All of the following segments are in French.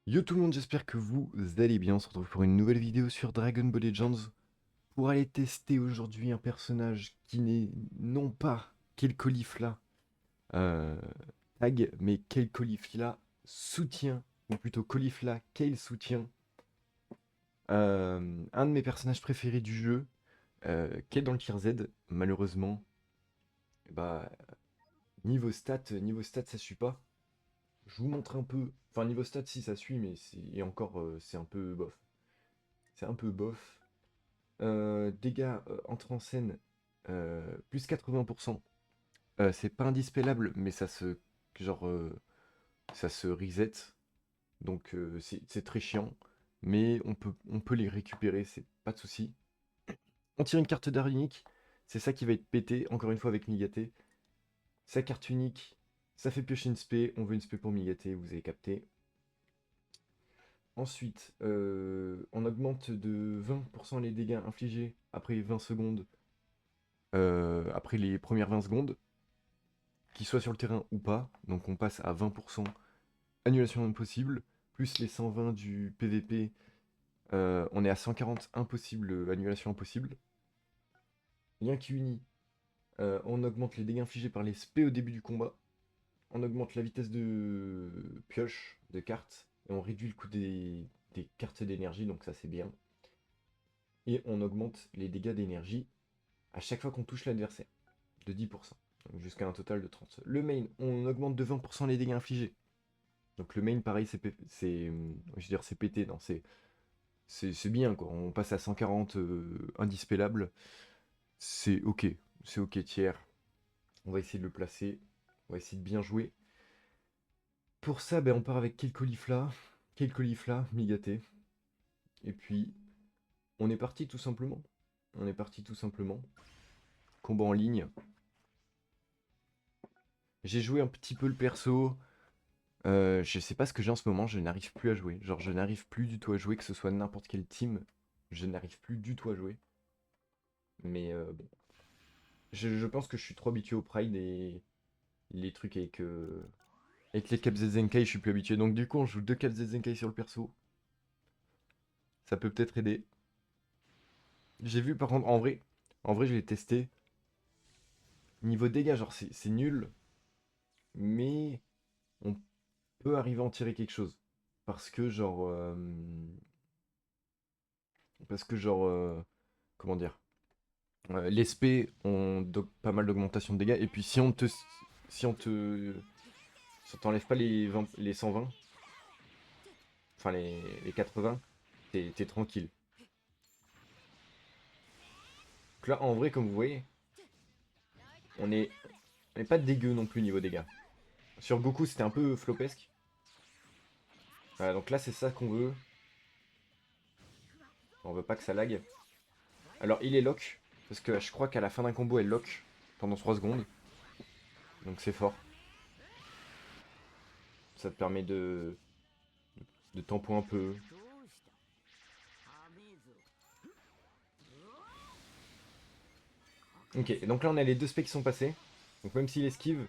Yo tout le monde, j'espère que vous allez bien. On se retrouve pour une nouvelle vidéo sur Dragon Ball Legends pour aller tester aujourd'hui un personnage qui n'est non pas quel Caulifla euh, tag, mais quel Caulifla soutien, ou plutôt Caulifla Kale soutien. Un de mes personnages préférés du jeu, qui est dans le tier Z, malheureusement. Bah, niveau stat ça suit pas. Je vous montre un peu, enfin niveau stat si ça suit, mais et encore c'est un peu bof. C'est un peu bof. Dégâts entrée en scène, plus 80%. C'est pas indispellable, mais genre, ça se reset. Donc c'est très chiant. Mais on peut les récupérer, c'est pas de souci. On tire une carte d'art unique. C'est ça qui va être pété, encore une fois avec Migaté. Sa carte unique, ça fait piocher une spé. On veut une spé pour Migaté, vous avez capté. Ensuite, on augmente de 20% les dégâts infligés après 20 secondes. Après les premières 20 secondes, qu'ils soient sur le terrain ou pas. Donc on passe à 20% annulation impossible, plus les 120 du PVP, on est à 140 impossible, annulation impossible. Lien qui unit, on augmente les dégâts infligés par les SP au début du combat, on augmente la vitesse de pioche de cartes, et on réduit le coût des cartes d'énergie, donc ça c'est bien. Et on augmente les dégâts d'énergie à chaque fois qu'on touche l'adversaire, de 10%, donc jusqu'à un total de 30. Le main, on augmente de 20% les dégâts infligés. Donc le main, pareil, je veux dire, c'est pété, non, c'est bien, quoi. On passe à 140 indispellable. C'est c'est ok tiers. On va essayer de le placer, on va essayer de bien jouer. Pour ça, ben, on part avec quel Caulifla, Migaté. Et puis, on est parti tout simplement. On est parti tout simplement. Combat en ligne. J'ai joué un petit peu le perso. Je sais pas ce que j'ai en ce moment, je n'arrive plus à jouer. Genre, je n'arrive plus du tout à jouer, que ce soit n'importe quel team. Je n'arrive plus du tout à jouer. Mais bon. Je pense que je suis trop habitué au Pride et les trucs avec les Caps Zenkai, je suis plus habitué. Donc du coup, on joue deux Caps Zenkai sur le perso. Ça peut peut-être aider. J'ai vu par contre, en vrai, je l'ai testé. Niveau dégâts, genre, c'est nul. Mais on peut arriver à en tirer quelque chose. Parce que genre... comment dire? Les SP ont pas mal d'augmentation de dégâts. Et puis si on t'enlève pas les 120, enfin les 80, t'es tranquille. Donc là, en vrai, comme vous voyez, on est, on est pas dégueu non plus niveau dégâts. Sur Goku, c'était un peu flopesque. Donc là, c'est ça qu'on veut. On veut pas que ça lag. Alors, il est lock, parce que je crois qu'à la fin d'un combo, elle lock pendant 3 secondes. Donc c'est fort. Ça te permet de tempo un peu. Ok, et donc là, on a les deux specs qui sont passés. Donc même s'il esquive,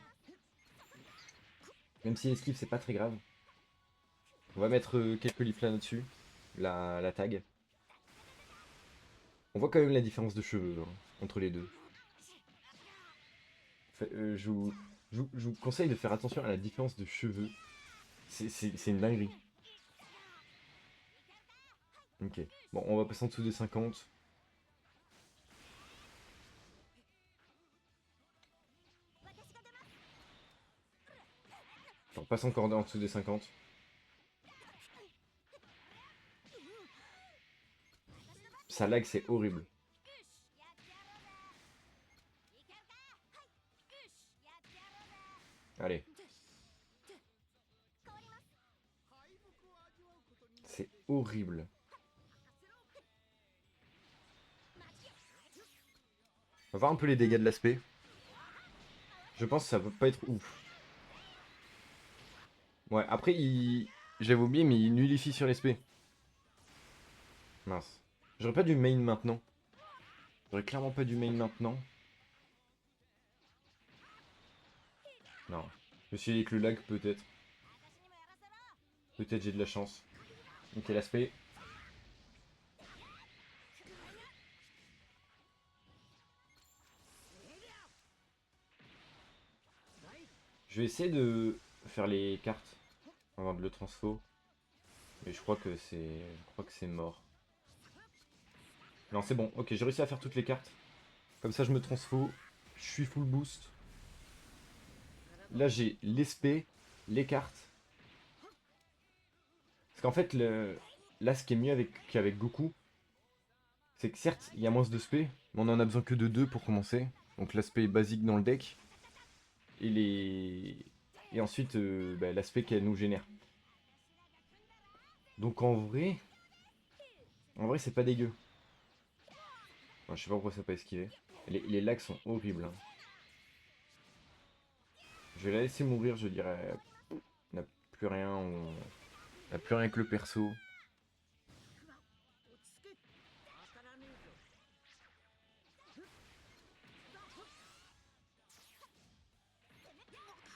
c'est pas très grave. On va mettre quelques leafs là dessus, la tag. On voit quand même la différence de cheveux hein, entre les deux. Je vous conseille de faire attention à la différence de cheveux. C'est une dinguerie. Ok. Bon, on va passer en dessous des 50. On passe encore en dessous des 50. Ça lag, c'est horrible. Allez. C'est horrible. On va voir un peu les dégâts de l'aspect. Je pense que ça va pas être ouf. Ouais, après, j'avais oublié, mais il nullifie sur l'esprit. Mince. J'aurais pas dû main maintenant. J'aurais clairement pas dû main maintenant. Non. Je me suis dit que le lag peut-être. Peut-être j'ai de la chance. Ok, l'aspect. Je vais essayer de faire les cartes avant de le transfo. Mais je crois que c'est mort. Non, c'est bon. Ok, j'ai réussi à faire toutes les cartes. Comme ça, je me transfo. Je suis full boost. Là, j'ai l'espé, les cartes. Parce qu'en fait, là, ce qui est mieux qu'avec Goku, c'est que certes, il y a moins de spé, mais on en a besoin que de 2 pour commencer. Donc l'aspect basique dans le deck. Et et ensuite, bah, l'aspect qu'elle nous génère. Donc en vrai, c'est pas dégueu. Enfin, je sais pas pourquoi ça n'a pas esquivé. Les lags sont horribles, hein. Je vais la laisser mourir, je dirais. On n'a plus rien, on n'a plus rien que le perso.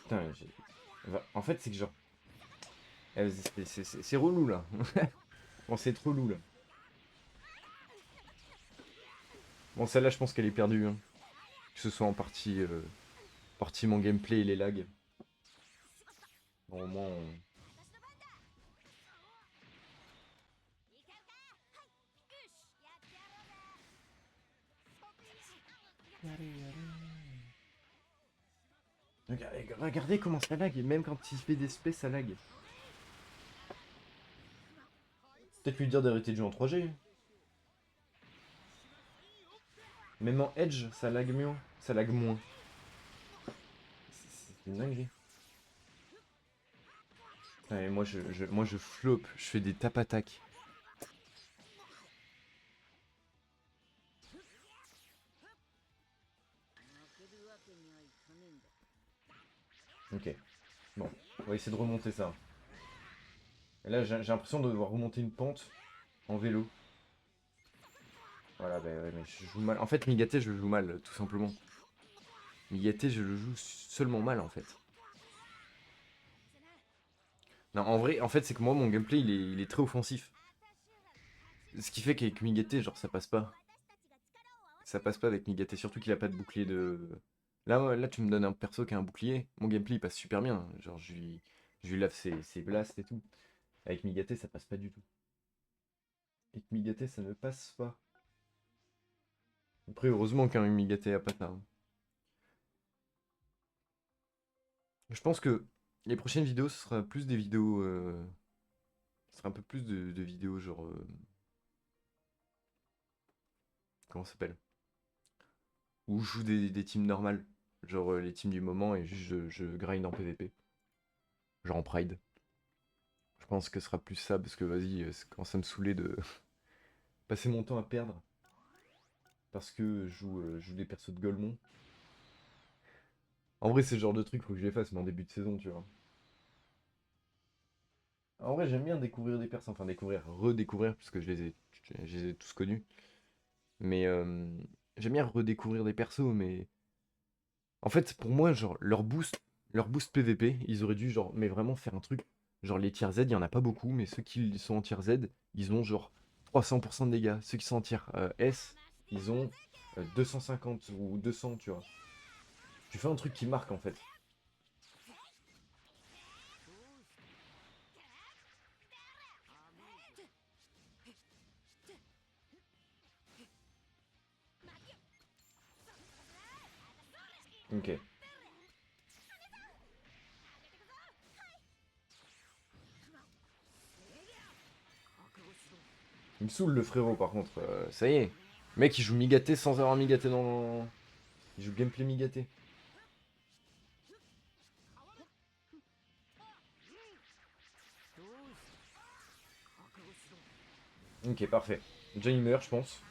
Putain, en fait, c'est que genre. C'est relou là. Bon, c'est trop lourd là. Bon, celle-là, je pense qu'elle est perdue, hein. Que ce soit en partie mon gameplay et les lags. Bon, au moins, regardez comment ça lag, et même quand il fait des spaces, ça lag. Peut-être lui dire d'arrêter de jouer en 3G. Même en Edge, ça lag mieux. Ça lag moins. C'est une dinguerie. Ouais, moi je flop, je fais des tap-attaques. Ok, bon, on va essayer de remonter ça. Et là, j'ai l'impression de devoir remonter une pente en vélo. Voilà, bah ouais, mais je joue mal. En fait, Migaté, je le joue mal, tout simplement. Migaté, je le joue seulement mal, en fait. Non, en vrai, en fait, c'est que moi, mon gameplay, il est très offensif. Ce qui fait qu'avec Migaté, genre, ça passe pas. Ça passe pas avec Migaté, surtout qu'il a pas de bouclier de... Là, tu me donnes un perso qui a un bouclier, mon gameplay, il passe super bien. Genre, je lui lave ses blasts et tout. Avec Migaté, ça passe pas du tout. Avec Migaté, ça ne passe pas. Après, heureusement qu'un Migaté a pas ça, hein. Je pense que les prochaines vidéos, ce sera plus des vidéos... Ce sera un peu plus de vidéos, genre... comment ça s'appelle? Où je joue des teams normales. Genre les teams du moment et juste je grind en PvP. Genre en Pride. Je pense que ce sera plus ça parce que vas-y, ça commence à me saouler de passer mon temps à perdre. Parce que je joue des persos de Golemon. En vrai, c'est le genre de truc, faut que je les fasse, mais en début de saison, tu vois. En vrai, j'aime bien découvrir des persos, enfin découvrir, redécouvrir, puisque je les ai tous connus. Mais j'aime bien redécouvrir des persos, mais en fait, pour moi, genre, leur boost PVP, ils auraient dû, genre, mais vraiment faire un truc. Genre, les tiers Z, il y en a pas beaucoup, mais ceux qui sont en tiers Z, ils ont genre 300% de dégâts. Ceux qui sont en tiers S, ils ont 250 ou 200, tu vois. Tu fais un truc qui marque en fait. Ok. Il me saoule le frérot par contre. Ça y est. Le mec, il joue Migaté sans avoir Migaté dans. Il joue gameplay Migaté. Ok, parfait. Déjà, il meurt, je pense.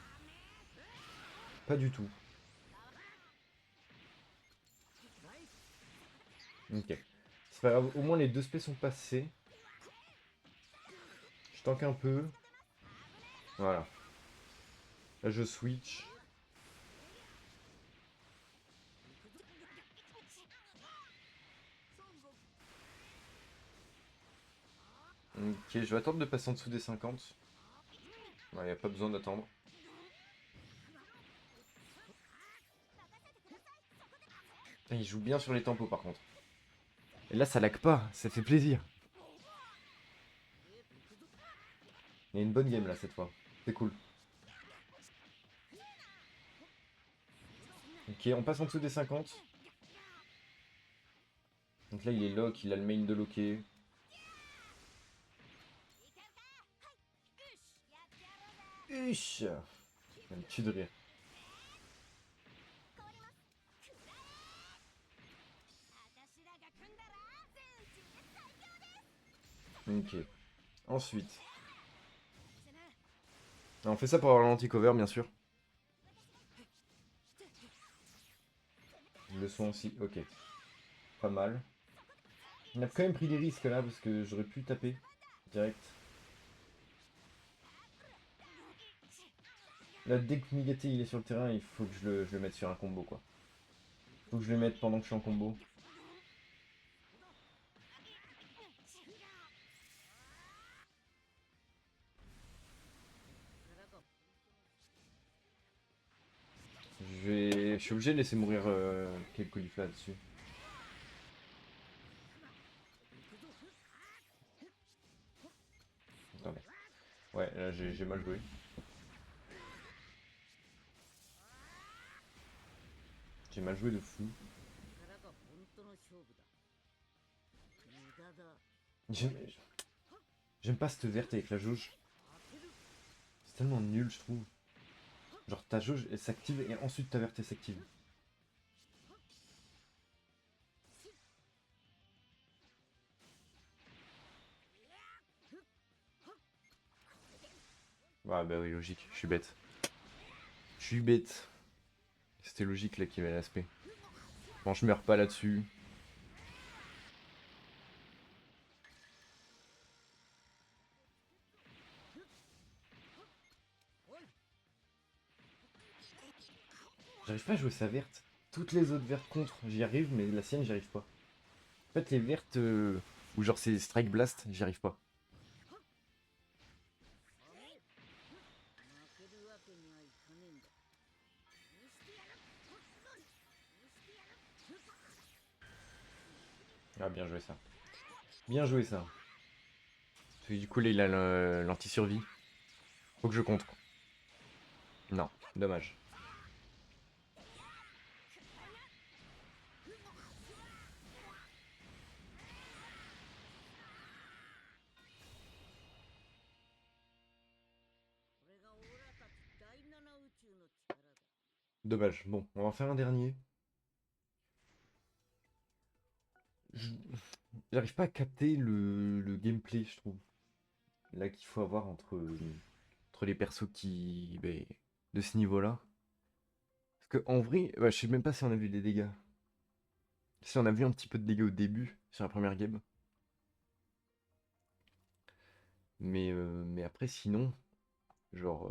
Pas du tout. Ok. C'est pas grave, au moins les deux spés sont passés. Je tank un peu. Voilà. Là, je switch. Ok, je vais attendre de passer en dessous des 50. Il n'y a pas besoin d'attendre. Il joue bien sur les tempos par contre. Et là ça lag pas, ça fait plaisir. Il y a une bonne game là cette fois. C'est cool. Ok, on passe en dessous des 50. Donc là il est lock, il a le main de locké. Uch. Il me tue de rire. Ok. Ensuite. On fait ça pour avoir l'anti-cover bien sûr. Le son aussi, ok. Pas mal. On a quand même pris des risques là parce que j'aurais pu taper direct. Là dès que Migate il est sur le terrain, il faut que je le mette sur un combo quoi. Faut que je le mette pendant que je suis en combo. Je suis obligé de laisser mourir quelques leafs là-dessus. Attendez. Ouais, là j'ai mal joué. J'ai mal joué de fou. J'aime j'aime pas cette verte avec la jauge. C'est tellement nul je trouve. Genre ta jauge elle s'active et ensuite ta verte elle s'active. Ah bah oui logique, je suis bête. Je suis bête. C'était logique là qu'il y avait l'aspect. Bon je meurs pas là-dessus. J'arrive pas à jouer sa verte. Toutes les autres vertes contre, j'y arrive, mais la sienne, j'y arrive pas. En fait, les vertes où genre c'est Strike Blast, j'y arrive pas. Ah, bien joué ça. Bien joué ça. Parce que du coup, là, il a l'anti-survie. Faut que je contre. Non, dommage. Dommage. Bon, on va en faire un dernier. Je- J'arrive pas à capter le gameplay, je trouve. Là qu'il faut avoir entre les persos qui. Ben, de ce niveau-là. Parce que en vrai, ouais, je sais même pas si on a vu des dégâts. Si on a vu un petit peu de dégâts au début, sur la première game. Mais après, sinon, genre,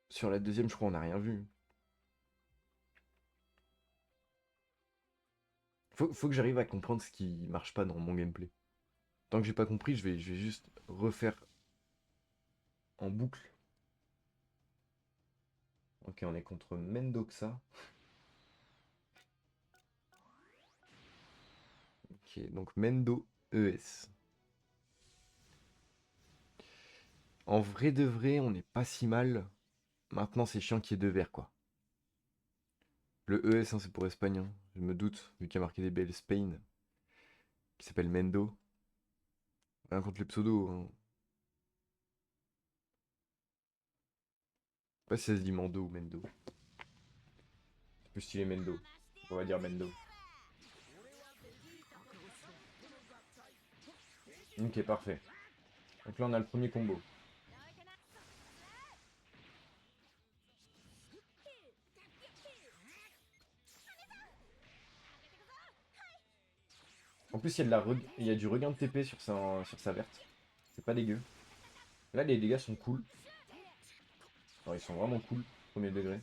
sur la deuxième, je crois, on n'a rien vu. Faut que j'arrive à comprendre ce qui marche pas dans mon gameplay. Tant que j'ai pas compris, je vais juste refaire en boucle. Ok, on est contre Mendoxa. Ok, donc Mendo ES. En vrai de vrai, on n'est pas si mal. Maintenant, c'est chiant qu'il y ait deux verts, quoi. Le ES, hein, c'est pour Espagne, hein. Je me doute, vu qu'il y a marqué des belles Spain, qui s'appelle Mendo. Rien contre les pseudos, hein. Je sais pas si ça se dit Mando ou Mendo. C'est plus stylé Mendo. On va dire Mendo. Ok, parfait. Donc là, on a le premier combo. En plus, il y a, il y a du regain de TP sur sa verte. C'est pas dégueu. Là, les dégâts sont cool. Alors, ils sont vraiment cool, premier degré.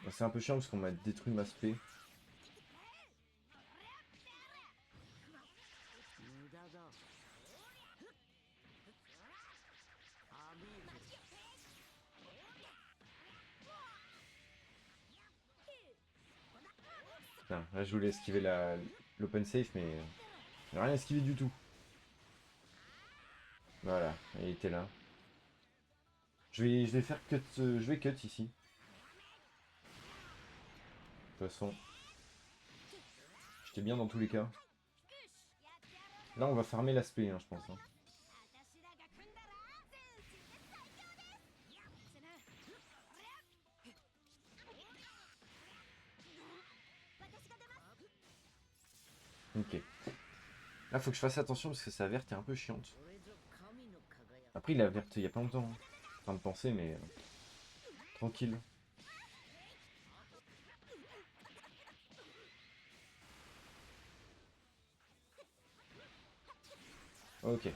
Bon, c'est un peu chiant parce qu'on m'a détruit ma spé. Putain, là je voulais esquiver l'open safe, mais j'ai rien esquivé du tout. Voilà, il était là. Je vais faire cut, je vais cut ici. De toute façon, j'étais bien dans tous les cas. Là, on va farmer l'aspect, hein, je pense. Hein. Ok. Là, faut que je fasse attention parce que sa verte est un peu chiante. Après, il a verte il y a pas longtemps. Hein. En train de penser, mais tranquille. Ok.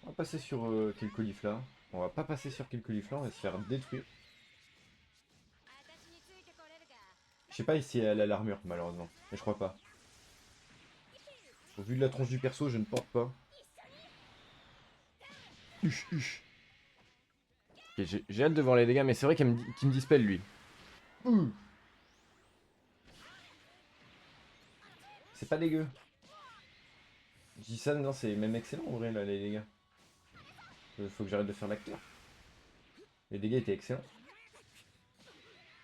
On va passer sur quelques colif là. On va pas passer sur quelques colif là, on va se faire détruire. Je sais pas si elle a l'armure, malheureusement. Mais je crois pas. Au vu de la tronche du perso, je ne porte pas. Huch, huch. Ok, j'ai hâte de voir les dégâts, mais c'est vrai qu'il me dispelle lui. C'est pas dégueu. Je dis ça, non, c'est même excellent en vrai là, les dégâts. Faut que j'arrête de faire l'acteur. Les dégâts étaient excellents.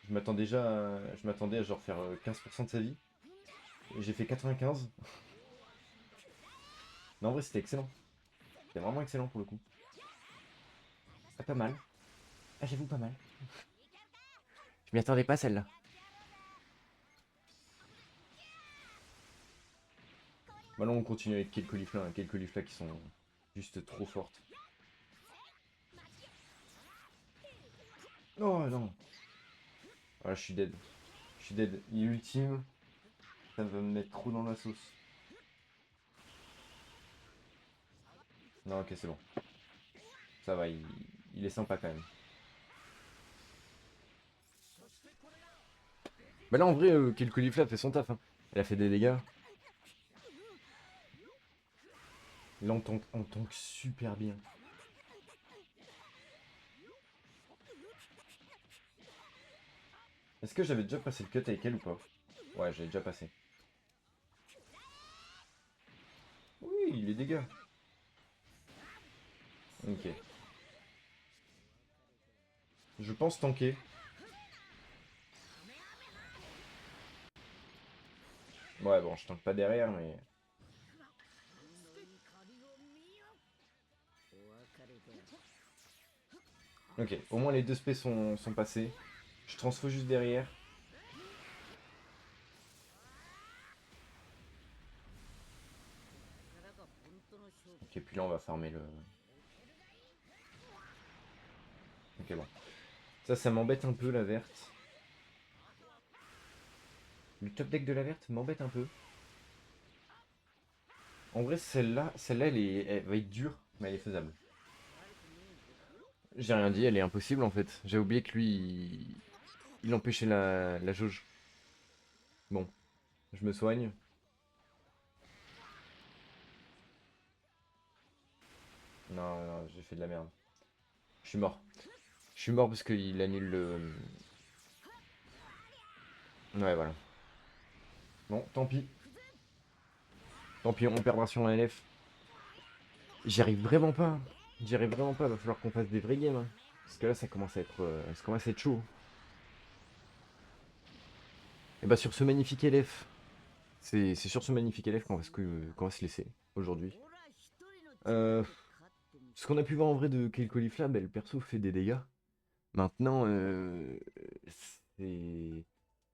Je m'attendais à genre faire 15% de sa vie. Et j'ai fait 95. Non, en vrai, c'était excellent. C'était vraiment excellent pour le coup. Ah, pas mal. Ah, j'avoue, pas mal. Je m'y attendais pas celle-là. Bah là, on continue avec quelques colifs là, hein, quelques colifs là qui sont juste trop fortes. Oh non. Voilà, je suis dead. Je suis dead. Il est ultime. Ça va me mettre trop dans la sauce. Non, ok, c'est bon. Ça va, il est sympa quand même. Bah là, en vrai, quelques colifs là fait son taf. Hein. Elle a fait des dégâts. Là, on tank super bien. Est-ce que j'avais déjà passé le cut avec elle ou pas? Ouais, j'ai déjà passé. Oui, les dégâts. Ok. Je pense tanker. Ouais, bon, je tank pas derrière, mais... Ok, au moins les deux spés sont passés. Je transfo juste derrière. Ok, puis là on va farmer le... Ok, bon. Ça m'embête un peu la verte. Le top deck de la verte m'embête un peu. En vrai, celle-là, elle va être dure, mais elle est faisable. J'ai rien dit, elle est impossible en fait. J'ai oublié que lui, il empêchait la jauge. Bon, je me soigne. Non, non, j'ai fait de la merde. Je suis mort. Je suis mort parce qu'il annule le... Ouais, voilà. Bon, tant pis. Tant pis, on perdra sur un LF. J'y arrive vraiment pas. J'y arrive vraiment pas. Va falloir qu'on fasse des vrais games. Hein. Parce que là, ça commence à être chaud. Et bah, sur ce magnifique LF, c'est sur ce magnifique LF qu'on va se laisser aujourd'hui. Euh, Ce qu'on a pu voir en vrai de Kelkolifla, bah, le perso fait des dégâts. Maintenant, c'est.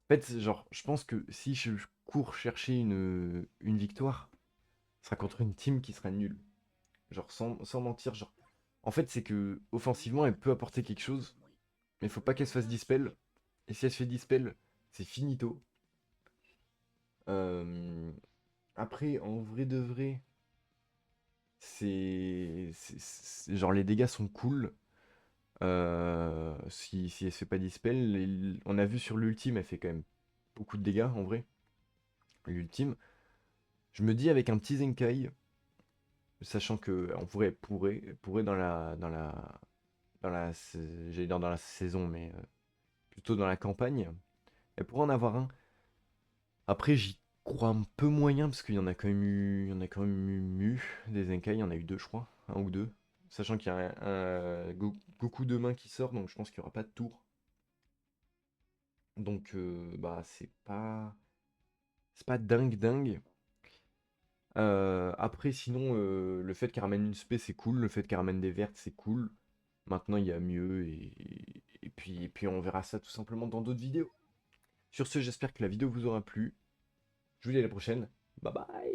En fait, genre, je pense que si je cours chercher une victoire, ce sera contre une team qui sera nulle. Genre, sans mentir, genre. En fait, c'est que offensivement, elle peut apporter quelque chose, mais il faut pas qu'elle se fasse dispel. Et si elle se fait dispel, c'est finito. Euh, Après, en vrai de vrai, genre les dégâts sont cool. Si elle se fait pas dispel, on a vu sur l'ultime, elle fait quand même beaucoup de dégâts en vrai. L'ultime. Je me dis avec un petit Zenkai, sachant que on pourrait j'allais dire dans la saison, mais plutôt dans la campagne, Elle pourrait en avoir un. Après, j'y crois un peu moyen parce qu'il y en a quand même eu, il y en a quand même eu des Zenkai, il y en a eu deux, je crois, un ou deux. Sachant qu'il y a Goku demain qui sort, donc je pense qu'il n'y aura pas de tour. Donc, bah, c'est pas dingue dingue. Après, sinon, le fait qu'elle ramène une spé, c'est cool. Le fait qu'elle ramène des vertes, c'est cool. Maintenant, il y a mieux et puis on verra ça tout simplement dans d'autres vidéos. Sur ce, j'espère que la vidéo vous aura plu. Je vous dis à la prochaine. Bye bye.